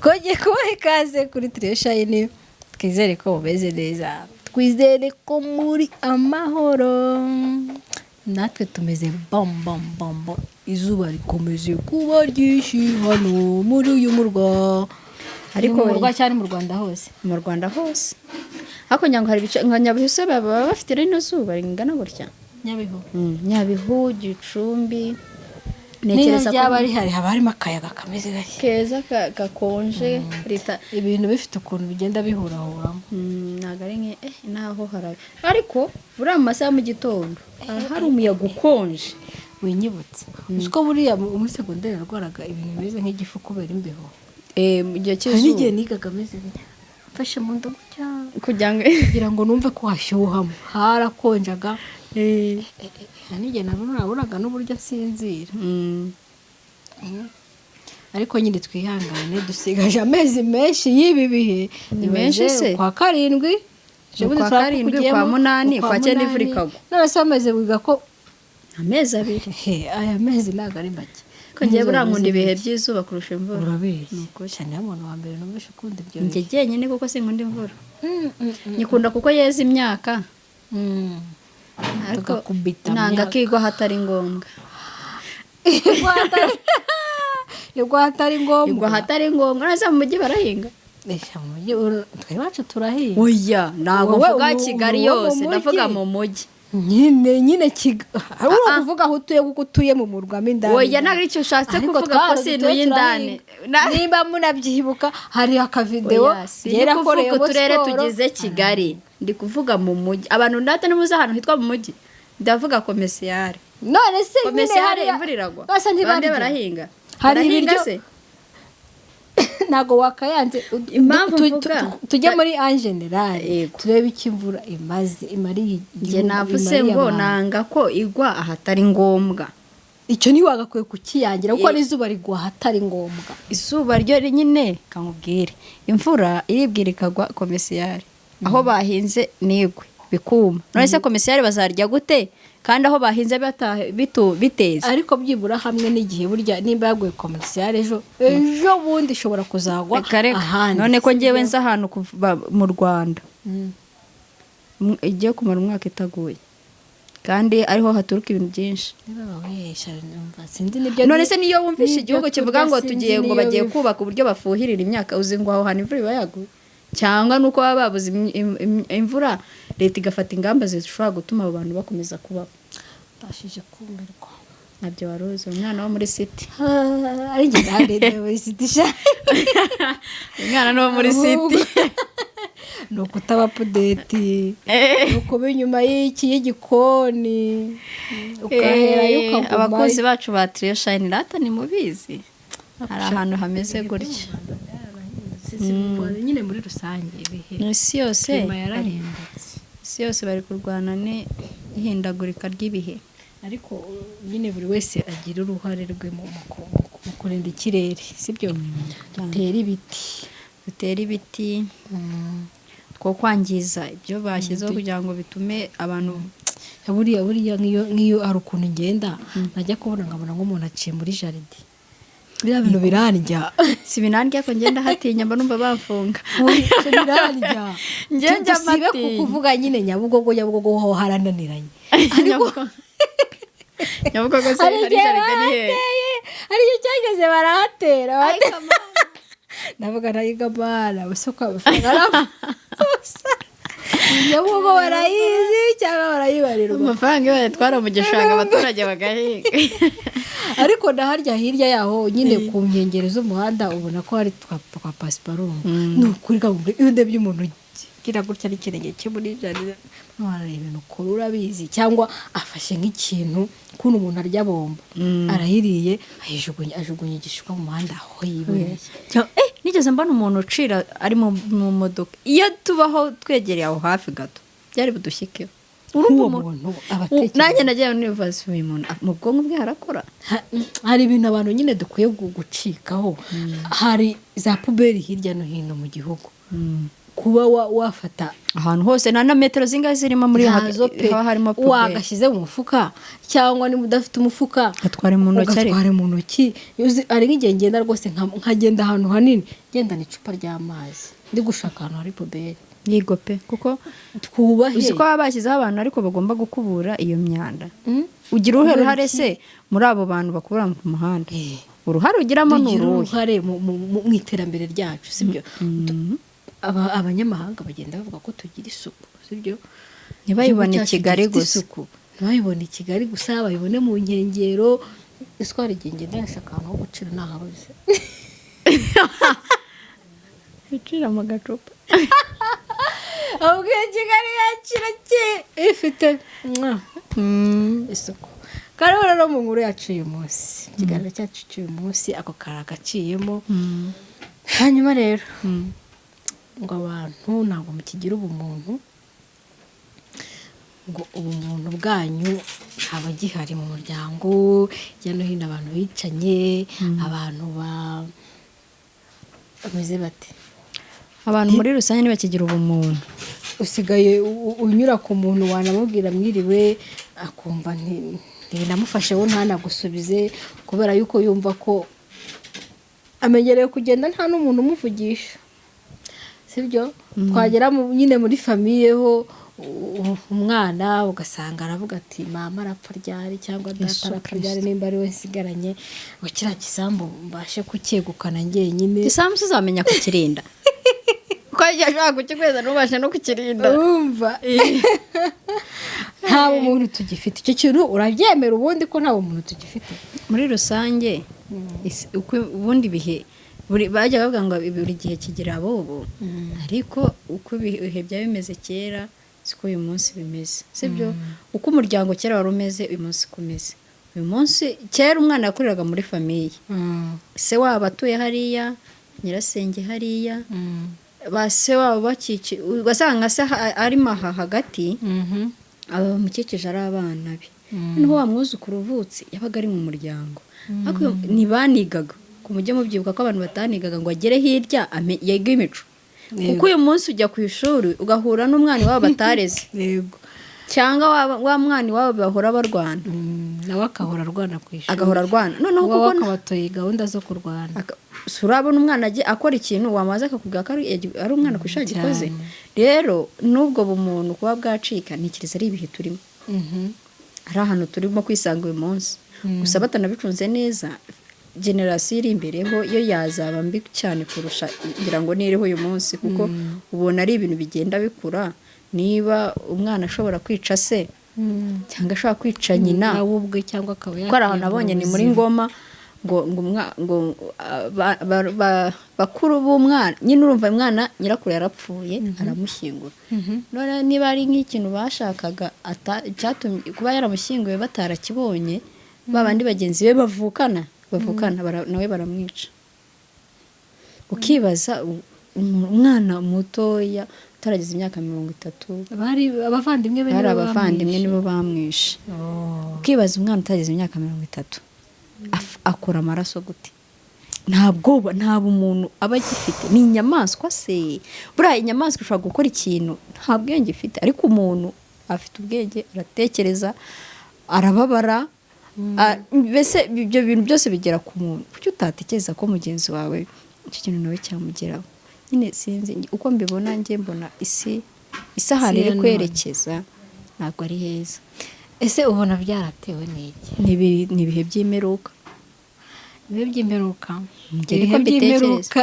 twongeye kubaha ikaze kuri Treshine, twizere ko mumeze neza, twizere ko muri amahoro, natwe tumeze bam. Izuba rikomeze kuba ryinshi hano muri uyu murwa, ariko mu murwa cyane mu Rwanda hose, ariko nyango hari bice nka Nyabihu baba bafite rino zuba ringana gutya. Nyabihu Gicumbi nekereza ko bari haba harimo akayaga kameze keza gakonje leta ibintu bifite ukuntu bigenda bihurahuramo. Naga ari naho haraye, ariko buriya mu masaha mu gitondo hari umuyaga ukonje winyibutse. Uko buriya muri segonderi narwaraga ibintu bimeze nk'igifu kubera imbeho. Mu gihe cy'izuba n'igihe nigaga meze mfashe mu ndobo kugira ngo numve ko hashyuhamo, harakonjaga. N'igihe naburaga n'uburyo nsinzira. Ariko nyine twihangane, dusigaje amezi menshi y'ibi bihe. Ni menshi se? Kwa karindwi, kwa munani, kwa cyenda imvura ikagwa. None se ameze wiga ko amezi abiri. Aya mezi ntabwo ari make. Ko ngiye burankunda ibihe by'izuba kurusha imvura. Urabizi. Cyane umuntu wa mbere numvishe ukunda ibyo. Njye jyenyine kuko sinkunda imvura. Nyikunda kuko yeza imyaka. Ariko nanga kigwa hatari ngombwa. Igwa hatari ngombwa. Nasa mu mujyi barahinga. Mu mujyi twacu turahinga. Oya, ntago mvuga Kigali yose, ndavuga mu mujyi. Nyine urumva kuvuga aho utuye kuko utuye mu murwa mindani. Oya, ntabwo icyo ushatse kuvuga ko sinuye indani. Nimba munabyibuka hari akavideo yerakoreye mu turere tugize Kigali. Ndi kuvuga mu mujyi, abantu ndate nimuza hano hitwa mu mujyi, ndavuga komisiyare. None se komisiyare imvuriragwa bande barahinga, hari ibiryo se nago wakayanze. Impamvu tujye muri en general turebe ikimvura imaze imari. Nge navuse ngo nanga ko igwa ahatari ngombwa. Icyo ni wagakwiye kukiyangira kuko n'izuba rigwa ahatari ngombwa. Izuba ryo nyine kamubwire, imvura iribwira ikagwa komisiyare. Aho bahinze nigwe bikuma. None se komisiyare bazarya gute kandi aho bahinze biteza? Ariko byibura hamwe n'igihe burya nimba yaguye komisiyare ejo bundi ishobora kuzagwa ahandi. None ko ngewe nza ahantu kuva mu Rwanda igiye kumara umwaka itaguye, kandi ariho haturuka ibintu byinshi. None se niyo wumvishe igihugu kivuga ngo tugiye ngo bagiye kubaka uburyo bafuhirira imyaka, uzi ngo aho hantu imvura iba yaguye? Cyangwa nuko baba babuze imvura, leta igafata ingamba zishobora gutuma abo bantu bakomeza kubaho. Bashije kumirwa nabyo waruzi umwana wo muri city. Ari ngiye ndende muri city sha. Umwana no muri city no kutaba pudeti nuko binyuma y'igikoni ukahera yuko abakozi bacu ba Treshine rata ni mubizi, hari ahantu hameze gutya. Nyine muri rusange ibihe isi yose bari kurwana n'ihindagurika ry'ibihe, ariko nyine buri wese agira uruhare rwe mu kurinda ikirere, sibyo? Dutera ibiti two kwangiza ibyo bashyizeho kugira ngo bitume abantu buriya nk'iyo ari ukuntu ngenda najya kubona nkabona nk'umuntu aciye muri jaride. Biriya bintu birandya. Si binandya ko ngenda hatinya mba numva bafunga. Birandya. Ngenda amatinya. Sibe kuvuga nyine Nyabugogo ho harananiranye. Nyabugogo se hari jaride ni he? Hari icyageze barahatera. Navuga nayiga bana basoka bafanga. Nyabugogo barayizi cyangwa barayibarirwa. Amafaranga bayatwara mu gishanga abaturage bagahinga. Ariko ndaharya hirya yaho nyine ku nkengero z'umuhanda ubona ko hari twa pasiparumu. Nukuri kabumbe iyo ndebye umuntu gira gutya n'ikirenge cye muri jaride, none ibintu kurura bizi cyangwa afashe nk'ikintu kuno umuntu arya bomba arahiriye ajugunye igishishwa mu muhanda aho yiboneye. Nigeze mbona umuntu ucira ari mu modoka. Iyo tubaho twegereye aho hafi gato byari budushyikeho. Uwo muntu abatekereza nanjye nagiye nibaza uyu muntu mu bwonko bwe harakora. Hari ibintu abantu nyine dukwiye gucikaho. Hari za puberi hirya no hino mu gihugu. kuba wafata ahantu hose nta na metero zingahe zirimo muri haba harimo wagashyize mu mufuka cyangwa niba udafite umufuka atware mu ntoki ari nk'igihe ngenda rwose nkagenda ahantu hanini ngenda n'icupa ry'amazi ndi gushaka ahantu hari puberi yigo pe kuko twubahe uzi ko baba bashyizeho abantu ariko bagomba gukubura iyo myanda ugira uruhare se muri abo bantu bakubura ku muhanda uruhare ugiramo ni uruhare mu iterambere ryacu sibyo abanyamahanga bagenda bavuga ko tugira isuku sibyo ntibayibone i Kigali gusa ntibayibone i Kigali gusa bayibone mu nkengero iswara igenge ndashaka ahantu ho gucira nahabuze icira mu gacupa ahubwo Kigali yakira ifite isuku kandi rero mu nkuru yacu uyu munsi ikiganiro cyacu cy'uyu munsi ako karagaciyemo hanyuma rero ngo abantu ntabwo mukigira ubumuntu ngo ubumuntu bwanyu haba gihari mu muryango hirya no hino abantu bicanye abantu bameze bate abantu muri rusange ntibakigira ubumuntu usigaye unyura ku muntu wanamubwira mwiriwe akumva ntibinamufasheho ntanagusubize kubera yuko yumva ko amenyereye kugenda nta n'umuntu umuvugisha sibyo twagera nyine muri famiye ho umwana ugasanga aravuga ati mama arapfa ryari cyangwa data arapfa ryari nimba ari we nsigaranye ngo kiriya gisambu mbashe kucyegukana njyenyine igisambu uzamenya kukirinda ko igihe ashobora kukikweza ntubashe no kukirinda urumva nta bumuntu tugifite icyo kintu urabyemera ubundi ko nta bumuntu tugifite muri rusange ubundi bihe bajya bavuga ngo buri gihe kigira abobo ariko uko ibihe byaba bimeze kera siko uyu munsi bimeze sibyo uko umuryango kera wari umeze uyu munsi kumeze uyu munsi kera umwana yakuriraga muri famiye se wabo atuye hariya nyirasenge hariya ba se wabo bakikiye ugasanga se arimo aha hagati aba bamukikije ari abana be noneho wa mwuzukuru uvutse yabaga ari mu muryango ariko ntibanigaga ku mujye mubyibuka ko abantu batanigaga ngo agere hirya yega imico kuko uyu munsi ujya ku ishuri ugahura n'umwana wabo batareze cyangwa wa mwana wabo bahora barwana nawe agahora arwana ku ishuri agahora arwana noneho kuko akabatoye gahunda zo kurwana urabona umwana akora ikintu wamaze akakubwira ko ari umwana ku ishuri gikoze rero n'ubwo bumuntu kuba bwacika ntikiriza ari ibihe turimo ari ahantu turimo kwisanga uyu munsi gusa batanabicunze neza generasiyo iri imbereho yo yazaba mbi cyane kurusha ngira ngo niriho uyu munsi kuko ubona ari ibintu bigenda bikura niba umwana ashobora kwica se cyangwa ashobora kwica nyina ubwe cyangwa akaba ko ari ahantu abonye ni muri Ngoma ngo bakuru b'umwana nyine urumva umwana nyirakuru yarapfuye aramushyingura none niba ari nk'ikintu bashakaga cyatumye kuba yaramushyinguye batarakibonye babandi bagenzi be bavukana nawe baramwica ukibaza umwana mutoya utarageza imyaka 30 bari abavandimwe nibo bamwishe ukibaza umwana utarageza imyaka 30 akora amaraso gute nta bumuntu aba agifite ni inyamaswa se buriya inyamaswa ishobora gukora ikintu nta bwenge ifite ariko umuntu afite ubwenge aratekereza arababara mbese ibyo bintu byose bigera ku muntu kuki utatekereza ko mugenzi wawe icyo kintu nawe cyamugeraho nyine sinzi uko mbibona njye mbona isahani iri kwerekeza ntabwo ari heza ese ubona byaratewe n'iki ni ibihe by'imperuka ibihe by'imperuka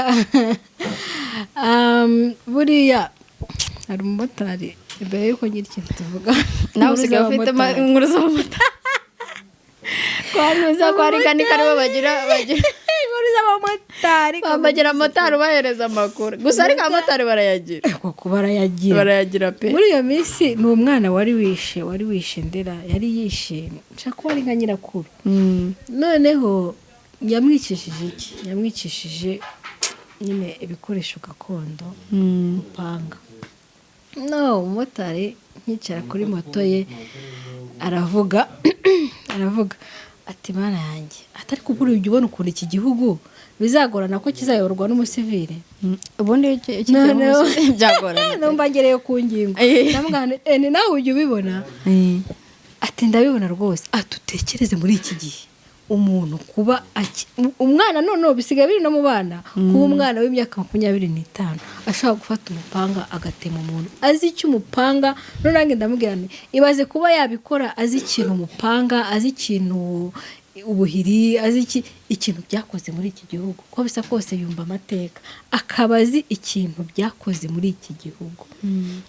buriya hari umumotari mbere y'uko ngira ikintu tuvuga nawe usigaye ufite inkuru z'abamotari kwa rigani karibo bagira inkuru z'abamotari bagira motari ubahereza amakuru gusa ariko abamotari barayagira kuko barayagira pe muri iyo minsi ni umwana wari wishe Ndera yari yishe nshaka ko ari nka nyirakuru noneho yamwicishije nyine ibikoresho gakondo upanga umumotari nkicara kuri moto ye aravuga ati mana yanjye atari kubura ujya ubona ukuntu iki gihugu bizagorana ko kizayoborwa n'umusivile. Ubundi byagorana numva ngereye ku ngingo namugana nawe ujye ubibona ati ndabibona rwose atutekereze muri iki gihe umuntu kuba umwana none bisigaye biri no mu bana kuba umwana w'imyaka 25 ashaka gufata umupanga agatema umuntu azi icyo umupanga none nange ndamubwirane ibaze kuba yabikora azi ikintu umupanga azi ikintu ubuhiri azi ikintu byakoze muri iki gihugu ko bisa kose yumva amateka akabazi ikintu byakoze muri iki gihugu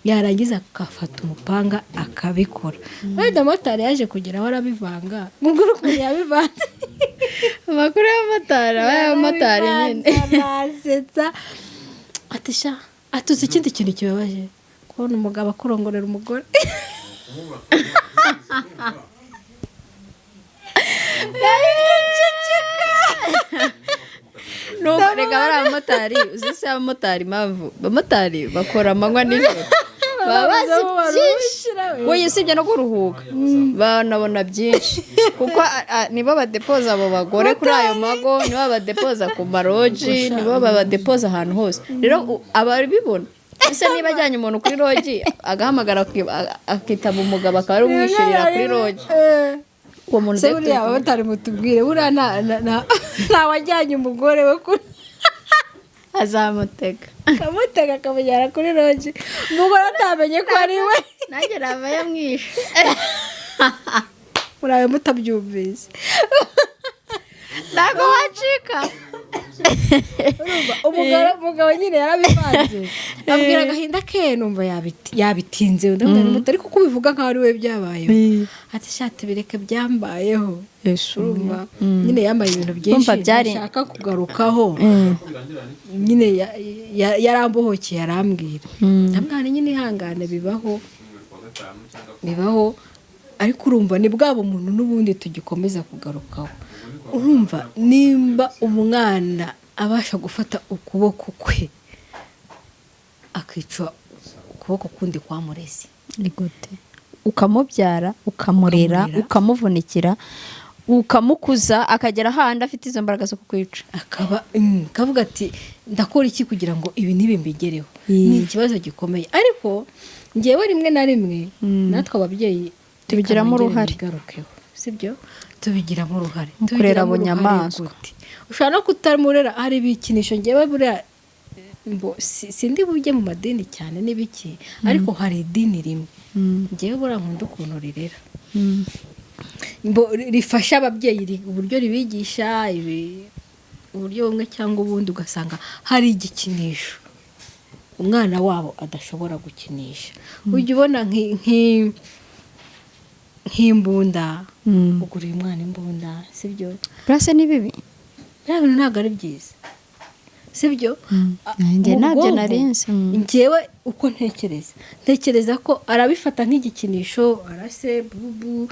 yarangiza akafata umupanga akabikora wenda motari yaje kugera aho arabivanga muguru ko yabivanze amakuru y'amatari nyine asetsa atisha atuze ikindi kintu kibabaje kubona umugabo akurongorera umugore nuko reka bari abamotari uzise abamotari impamvu abamotari bakora amanywa nijoro baba bazi byinshi wowe usibye no kuruhuka banabona byinshi kuko nibo badepoza abo bagore kuri ayo mago nibo badepoza ku maroji nibo badepoza ahantu hose rero ababibona ese niba ajyanye umuntu kuri roji agahamagara akitaba umugabo akaba ari umwishyurira kuri roji uwo muntu se buriya abatari mutubwire buriya nta wajyanye umugore we kuri azamutega akamutega akamujyana kuri roji umugore atamenye ko ari we nanjye nava yamwishe murabe mutabyumvise ntabwo wacika umugabo nyine yarabivanze abwira agahinda ke numva yabitinze ndabona muto ariko kubivuga nkaho ari we byabayeho ati shati bireke byambayeho urumva nyine yambaye ibintu byinshi ashaka kugarukaho nyine yarambohokeye arambwira ndamwana nyine ihangane bibaho ariko urumva ni bwabo umuntu n'ubundi tugikomeza kugarukaho urumva nimba umwana abasha gufata ukuboko kwe akica ukuboko kundi kwamurezi ni gute ukamubyara ukamurera ukamuvunikira ukamukuza akagera ahandi afite izo mbaraga zo kukwica akavuga ati ndakora iki kugira ngo ibi ntibimbigereho ni ikibazo gikomeye ariko ngewe rimwe na rimwe natwe ababyeyi tubigiramo uruhare sibyo tubigiramo uruhare kurera abo nyamaswa ushobora no kutamurera hari ibikinisho ngewe buriya sindi bujye mu madini cyane n'ibiki ariko hari idini rimwe ngewe buriya nkunda ukuntu rirera rifasha ababyeyi uburyo ribigisha uburyo bumwe cyangwa ubundi ugasanga hari igikinisho umwana wabo adashobora gukinisha ujya ubona nk'imbunda ugurira umwana imbunda sibyo burase ni bibi bya bintu ntabwo ari byiza sibyo njye ntabyo narinze njyewe uko ntekereza ko arabifata nk'igikinisho arase bubu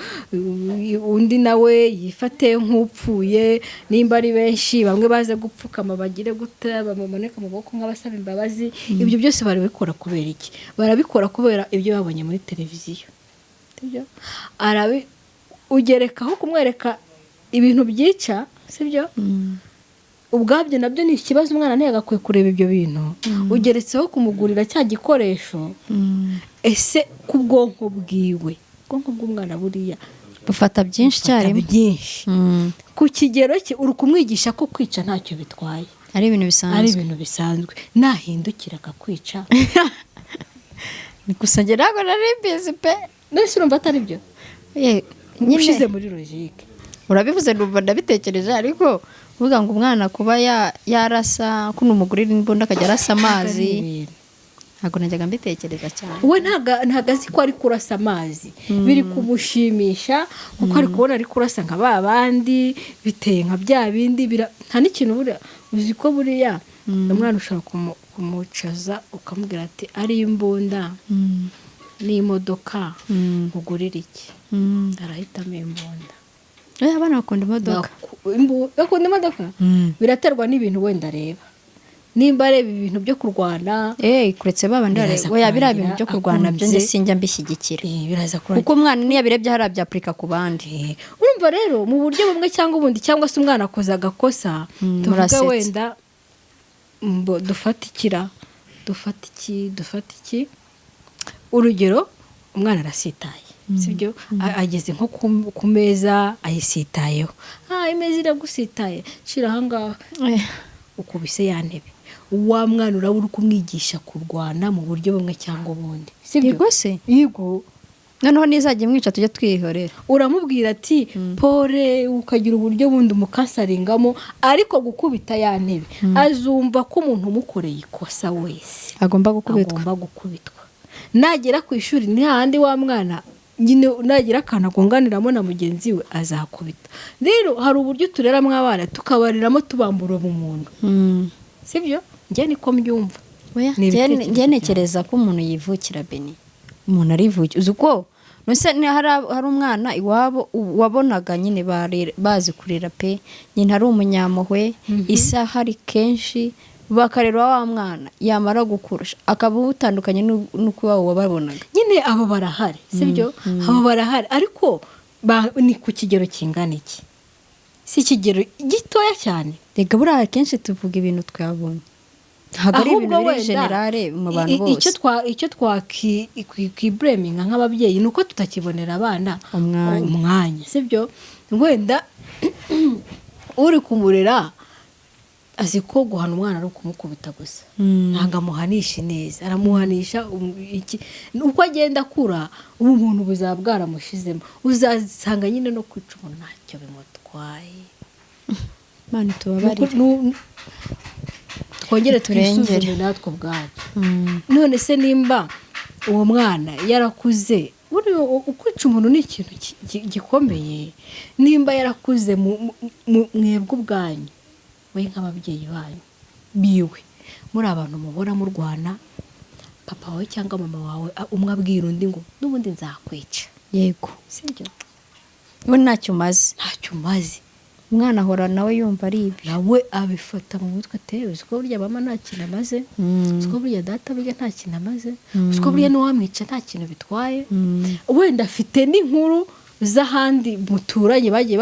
undi nawe yifate nk'upfuye nimba ari benshi bamwe baze gupfukama bagire gute bamumaneka amaboko nk'abasaba imbabazi ibyo byose barabikora kubera iki barabikora kubera ibyo babonye muri televiziyo sibyo ugerekaho kumwereka ibintu byica sibyo ubwabyo nabyo ni ikibazo umwana ntiyagakwiye kureba ibyo bintu ugeretseho kumugurira cya gikoresho ese ku bwonko bwiwe ubwonko bw'umwana buriya bufata byinshi cyane byinshi ku kigero cye uri kumwigisha ko kwica ntacyo bitwaye ari ibintu bisanzwe nahindukira akakwica ni gusa njye ntabwo nari mbizi pe nese urumva atari byo ushize muri logike urabivuze numva ndabitekereje ariko uvuga ngo umwana kuba yarasa kuno umugurira imbunda akajya arasa amazi ntabwo najyaga mbitekereza cyane we ntabwo azi ko ari kurasa amazi biri kumushimisha kuko ari kubona ari kurasa nka ba bandi biteye nka bya bindi nta n'ikintu buriya uzi ko buriya umwana ushobora kumucaza ukamubwira ati ari imbunda n'imodoka ugurira iki arahitamo imbunda abana bakunda imodoka bakunda imodoka biraterwa n'ibintu wenda areba nimba areba ibintu byo kurwana kuretse babandi oya biriya bintu byo kurwana byo njye sinjya mbishyigikira kuko umwana niyo abirebye hari abyapurika ku bandi. Urumva rero mu buryo bumwe cyangwa ubundi, cyangwa se umwana akoze agakosa tuvuga wenda dufata iki urugero, umwana arasitaye sibyo, ageze nko ku meza ayisitayeho, imeza iragusitaye, shira ahangaha, ukubise ya ntebe, wa mwana uraba uri kumwigisha kurwana mu buryo bumwe cyangwa ubundi sibyo. Yego noneho nizajya mwica tujye twihorera, uramubwira ati pore, ukagira uburyo bundi umukasaringamo, ariko gukubita ya ntebe azumva ko umuntu umukoreye ikosa wese agomba gukubitwa. Nagera ku ishuri ni handi wa mwana nyine nagira akana agonganiramo na mugenzi we azakubita. Rero hari uburyo tureramo abana tukabariramo tubambura umuntu sibyo. Njye niko mbyumva. Njye nekereza ko umuntu yivukira Beni, umuntu arivukira. Uzi ko hari umwana iwabo wabonaga nyine bazi kurera pe, nyine hari umunyampuhwe, isaha ari kenshi bakarera wa mwana, yamara gukurusha akaba utandukanye n'uko iwabo wababonaga. Nyine abo barahari sibyo, abo barahari, ariko ni ku kigero kingana iki? Si ikigero gitoya cyane. Rega buriya kenshi tuvuga ibintu twabonye, ntabwo ari ibintu biri generale mu bantu bose. Icyo twakibreminga nk'ababyeyi ni uko tutakibonera abana umwanya sibyo. Wenda uri kumurera azi ko guhana umwana ari ukumukubita gusa, ntabwo amuhanisha neza, aramuhanisha uko agenda akura umuntu buzaba bwaramushizemo, uzasanga nyine no kwica umuntu ntacyo bimutwaye. Mani tubabarire, twongere twisuzume natwe ubwacu. None se nimba uwo mwana yarakuze, ukwica umuntu ni ikintu gikomeye. Nimba yarakuze mwebwe ubwanyu, we nk'ababyeyi banyu biwe, muri abantu mubona murwana, papa wawe cyangwa mama wawe umwe abwira undi ngo n'ubundi nzakwica, yego sibyo, we ntacyo umaze. Umwana ahora nawe yumva ari ibi, nawe abifata mu mutwe atewe, uko burya mama nta kintu amaze, uko burya data burya nta kintu amaze, uko burya n'uwamwica nta kintu bitwaye. Wenda afite n'inkuru z'ahandi muturanye bagiye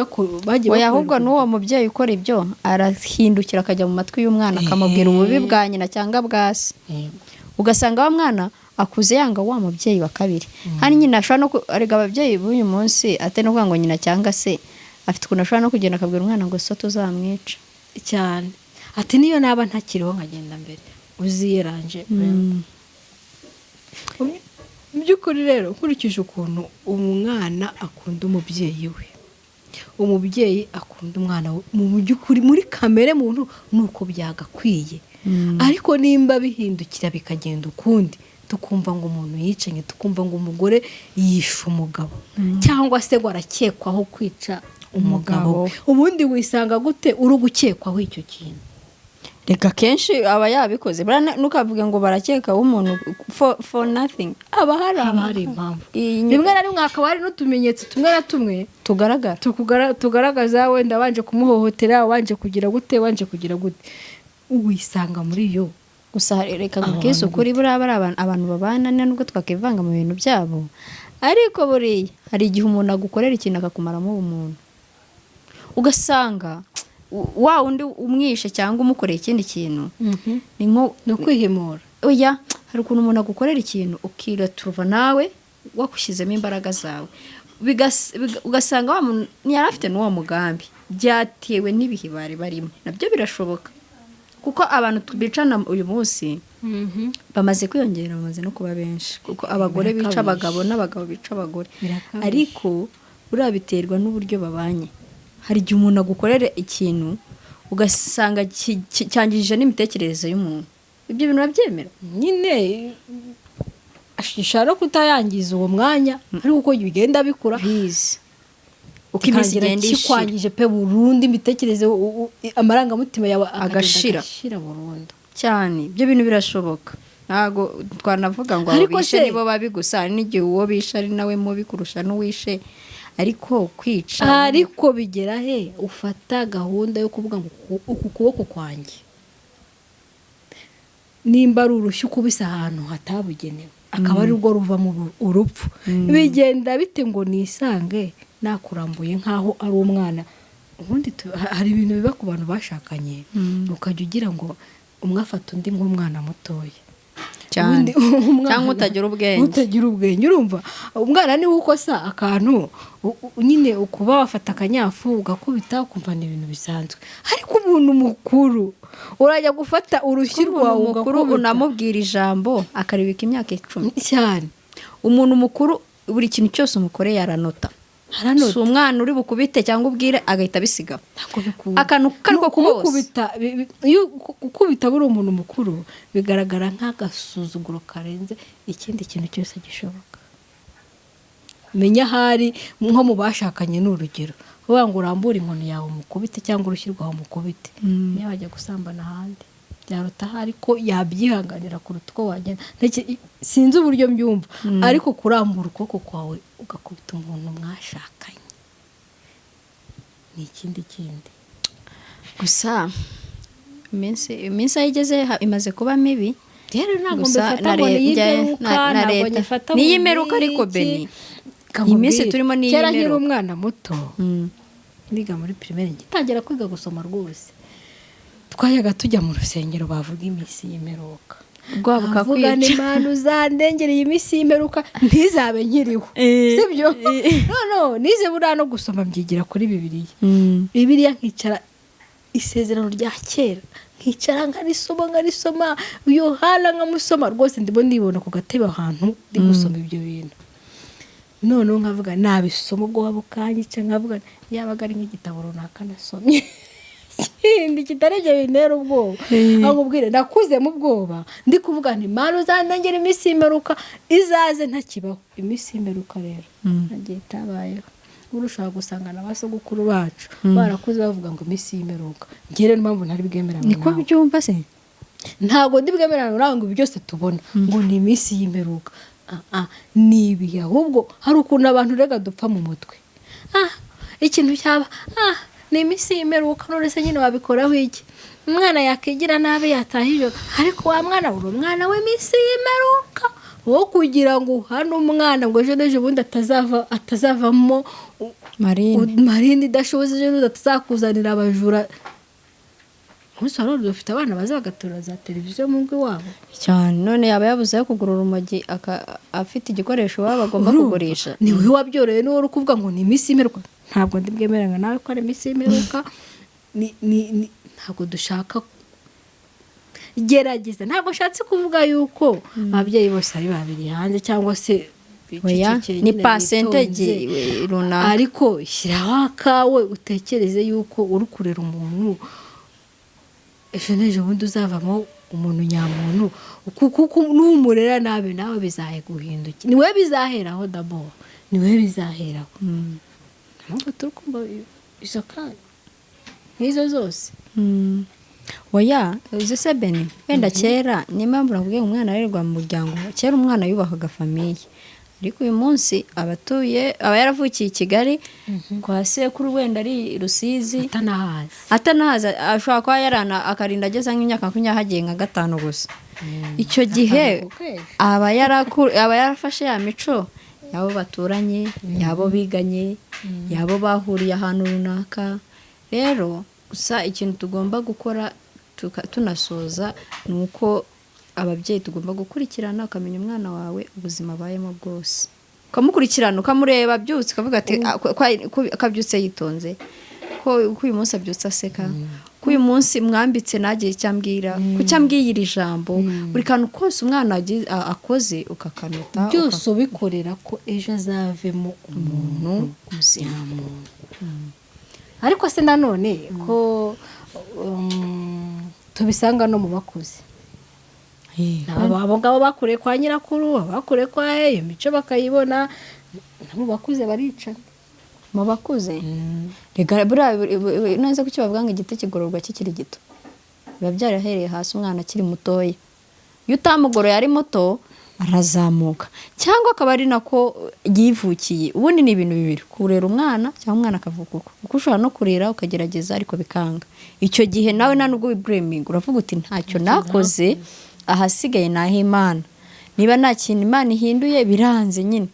oya, ahubwo n'uwo mubyeyi ukora ibyo arahindukira akajya mu matwi y'umwana akamubwira ububi bwa nyina cyangwa bwa se. Ugasanga wa mwana akuze yanga wa mubyeyi wa kabiri. Hani nyina ashobora no arega ababyeyi b'uyu munsi ate no kuvuga ngo nyina cyangwa se afite ukuntu ashobora no kugenda akabwira umwana ngo so tuzamwica cyane, ati niyo naba ntakiriho nkagenda mbere uziyeranje. By'ukuri rero nkurikije ukuntu umwana akunda umubyeyi we, umubyeyi akunda umwana we, mu by'ukuri muri kamere muntu nuko byagakwiye. Ariko nimba bihindukira bikagenda ukundi, tukumva ngo umuntu yicanye, tukumva ngo umugore yishe umugabo cyangwa se ngo arakekwaho kwica umugabo, ubundi wisanga gute uri gukekwaho icyo kintu? Reka kenshi aba yabikoze, nukavuga ngo barakeka umuntu for nothing, aba hari impamvu. Rimwe na rimwe hakaba hari n'utumenyetso tumwe na tumwe tugaragaza wenda wanje kumuhohotera, wanje kugira gute, uwisanga muri yo. Gusa reka kubwiza ukuri, buriya bari abantu babana nubwo twakivanga mu bintu byabo, ariko buriya hari igihe umuntu agukorera ikintu akakumaramo ubumuntu, ugasanga wa undi umwishe cyangwa umukoreye ikindi kintu ni nko kwihimura. Oya, hari ukuntu umuntu agukorera ikintu ukiratuva nawe wakushyizemo imbaraga zawe, ugasanga wa muntu ntiyari afite n'uwo mugambi, byatewe n'ibihe bari barimo. Nabyo birashoboka kuko abantu bicana uyu munsi bamaze kwiyongera, bamaze no kuba benshi, kuko abagore bica abagabo n'abagabo bica abagore. Ariko buriya biterwa n'uburyo babanye. Hari igihe umuntu agukorera ikintu ugasanga cyangije n'imitekerereze y'umuntu, ibyo bintu urabyemera nyine, ashishara kutayangiza uwo mwanya, ariko uko bigenda bikura bize uko iminsi igenda ishira pe burundu, imitekerereze amarangamutima yawe agashira burundu cyane. Ibyo bintu birashoboka, ntago twanavuga ngo abo bishe nibo babi gusa, n'igihe uwo bishe ari nawe mubi kurusha n'uwishe. Ariko kwica, ariko bigera he ufata gahunda yo kuvuga ngo uku kuboko kwanjye nimba ari urushyi ukubise ahantu hatabugenewe akaba ari rwo ruvamo urupfu bigenda bite ngo nisange nakurambuye nk'aho ari umwana. Ubundi hari ibintu biba ku bantu bashakanye ukajya ugira ngo umwe afata undi nk'umwana mutoya cyane cyangwa utagira ubwenge urumva umwana niwe ukosa akantu nyine ukuba wafata akanyafu ugakubita ukumva ni ibintu bisanzwe. Ariko umuntu mukuru urajya gufata urushyi rwawe mukuru unamubwira ijambo akaribika imyaka 10 cyane. Umuntu mukuru buri kintu cyose umukoreye aranota. Si umwana uri bukubite cyangwa ubwire agahita bisiga akantu kariko kumukubita. Gukubita buri umuntu mukuru bigaragara nk'agasuzuguro karenze ikindi kintu cyose gishoboka. Menya hari nko mu bashakanye n'urugero uvuga ngo urambure inkoni yawe umukubite cyangwa urushyirwaho umukubite niyo wajya gusambana ahandi byaruta ariko yabyihanganira kuruta uko wagenda. Sinzi uburyo mbyumva ariko kurambura ukuboko kwawe ugakubita umuntu mwashakanye ni ikindi gusa iminsi ayigeze imaze kuba mibi. Rero ntabwo mbifata ngo niyimeruka niyimeruka ariko Beni iyi minsi turimo niyimeruka. Kera nkiri umwana muto niga muri primaire ngitangira kwiga gusoma rwose twayaga tujya mu rusengero bavuga iminsi yimeruka avuga n'Imana uzandengereye iminsi yimeruka ntizabe nkiriho sibyo. No nize buriya no gusoma mbyigira kuri Bibiliya nkicara isezerano rya kera nkicara ngarisoma Yohana nkamusoma rwose ndibona ku gatebe ahantu ndi gusoma ibyo bintu. None nkavuga nabisoma ubwo wabukanyica nkavuga yabaga ari nk'igitabo runaka nasomye ikindi kitarege bintera ubwoba akubwire nakuze mu bwoba ndi kuvuga nti Imana uzandengera iminsi yimeruka izaze ntakibaho. Iminsi yimeruka rero nagiye tabayeho urushaho gusangana abasogokuru bacu barakuze bavuga ngo iminsi yimeruka ngire mpamvu ntari bwemerana niko byumva se ntago ndi bwemerana nawe ngo byose tubona ngo ni iminsi yimeruka nibi ahubwo hari ukuntu abantu rega dupfa mu mutwe ikintu cyaba ni iminsi yimeruka none se nyine wabikoraho iki umwana yakigira nabi yatahije ariko wa mwana uri umwana w'iminsi yimeruka wo kugira ngo hano umwana ngo ejo n'ejo bundi atazavamo Marine idashoboze ejo atazakuzanira abajura. Musaro dufite abana baza bagatura za televiziyo mu ngo wabo cyane none yaba yabuze yo kugura urumogi afite igikoresho baba bagomba kugurisha. Ni we wabyoreye no uri kuvuga ngo ni iminsi yimeruka. Ntabwo ndi bwemeranya nawe ko ari iminsi yimeruka ntabwo dushaka gerageza. Ntabwo nshatse kuvuga yuko ababyeyi bose ari babiri hanze cyangwa se ni percentage runaka ariko shyiraho akawe utekereze yuko uri kurera umuntu ejo n'ejo bundi uzavamo umuntu nyamuntu kuko n'umurera nawe bizahe guhinduka niwe bizaheraho d'abord niwe bizaheraho. Ntabwo turukumva izo kandi n'izo zose oya uzi se Beni wenda kera n'impamvu nakubwiye umwana arerwa mu muryango kera umwana yubahaga famiye ariko uyu munsi aba yaravukiye i Kigali kwa sekuru wenda ari Rusizi atanahaza ashobora kuba yarana akarinda ageze nk'imyaka 25 gusa. Icyo gihe aba yarafashe ya mico yabo baturanye yabo biganye yabo bahuriye ahantu runaka. Rero gusa ikintu tugomba gukora tunasoza nuko ababyeyi tugomba gukurikirana ukamenya umwana wawe ubuzima bayemo bwose ukamukurikirana ukamureba byutse ukavuga ati akabyutse yitonze ko uyu munsi abyutse aseka ko uyu munsi mwambitse nagiye cyambwira ko cyambwiye iri jambo buri kantu kose umwana akoze ukakanota byose ubikorera ko ejo azavemo umuntu muzima. Ariko se nanone ko tubisanga no mu bakuze abo ngabo bakure kwa nyirakuru bakure kwa imico bakayibona mu bakuze barica mu bakuze rega neza kuki bavuga ngo igiti kigororwa kikiri gito biba byarahereye hasi umwana akiri mutoya. Iyo utamugoroye ari muto arazamuka cyangwa akaba ari nako yivukiye. Ubundi ni ibintu bibiri kurera umwana cyangwa umwana akavuka uko ushobora no kurera ukagerageza ariko bikanga. Icyo gihe nawe nubwo wiblaming uravuga uti ntacyo nakoze ahasigaye naho Imana, niba nta kintu Imana ihinduye biranze nyine,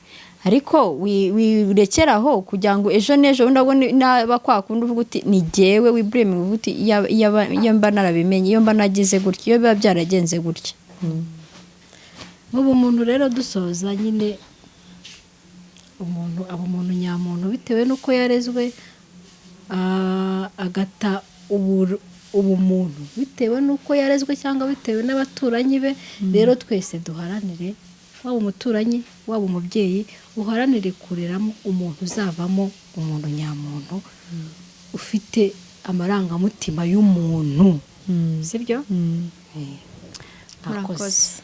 ariko wirekeraho kugira ngo ejo n'ejo undi naba kwakunda uvuga uti ni jyewe wibureme uvuga uti iyo mba narabimenye, iyo mba nagize gutya, iyo biba byaragenze gutya. Nk'ubu umuntu rero dusoza nyine umuntu aba umuntu nyamuntu bitewe n'uko yarezwe, agata ubumuntu bitewe n'uko yarezwe cyangwa bitewe n'abaturanyi be. Rero twese duharanire, waba umuturanyi waba umubyeyi, uharanire kureramo umuntu uzavamo umuntu nyamuntu ufite amarangamutima y'umuntu, sibyo? Murakoze.